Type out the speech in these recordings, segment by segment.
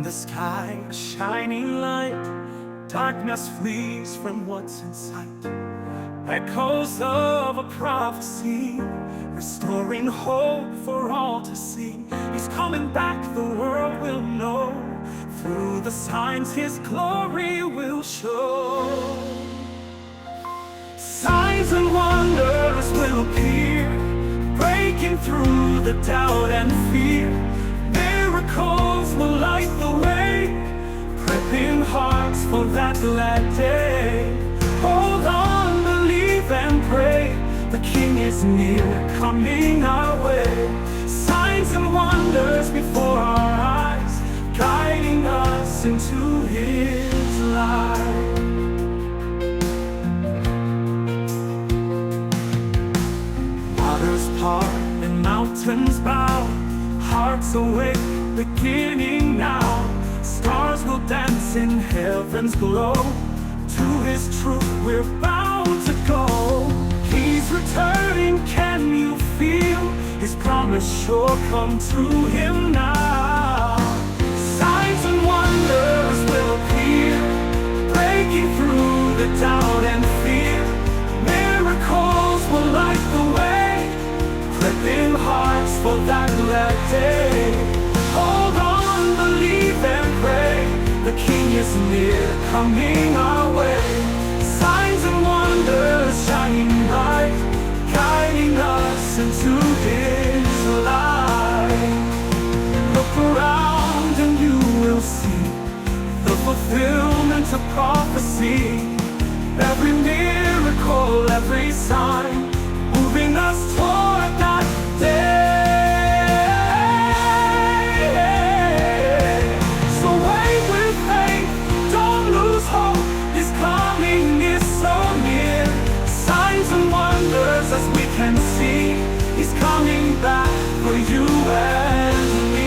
the sky, a shining light. Darkness flees from what's in sight. Echoes of a prophecy, restoring hope for all to see. He's coming back, the world will know. Through the signs his glory will show. Signs and wonders will appear, breaking through the doubt and fear. Miracles will light the way, prepping hearts for that glad day. Hold on, believe and pray, the King is near, coming our way. Signs and wonders before our eyes, guiding us into his light. Waters part and mountains bow, hearts awake, beginning now. Stars will dance in heaven's glow. To his truth we're bound to go. He's returning, can you feel his promise sure come true him now? Signs and wonders will appear, breaking through the doubt and fear. Miracles will light the way, prepping hearts for that glad day. Hold on, believe and pray, the King is near, coming our way. Signs and wonders shining bright, guiding us into his light. Look around and you will see the fulfillment of prophecy. Every miracle, every sign, moving us toward that day. So wait with faith, don't lose hope, his coming is so near. Signs and wonders as we can see, he's coming back for you and me.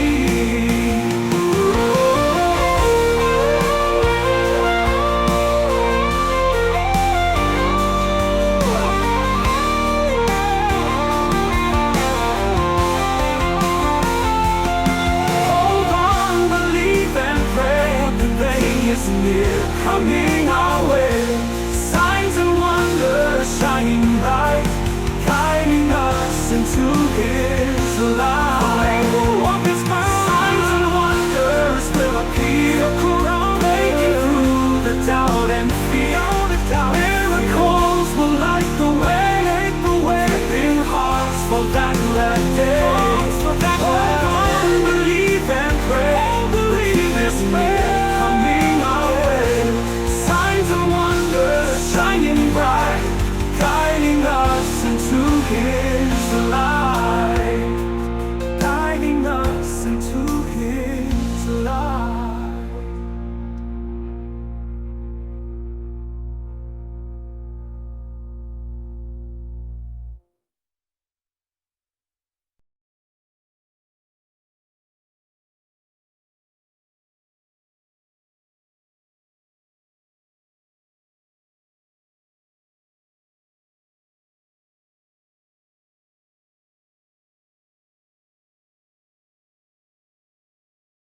Near, coming our way. Signs and wonders shining bright, guiding us into his light.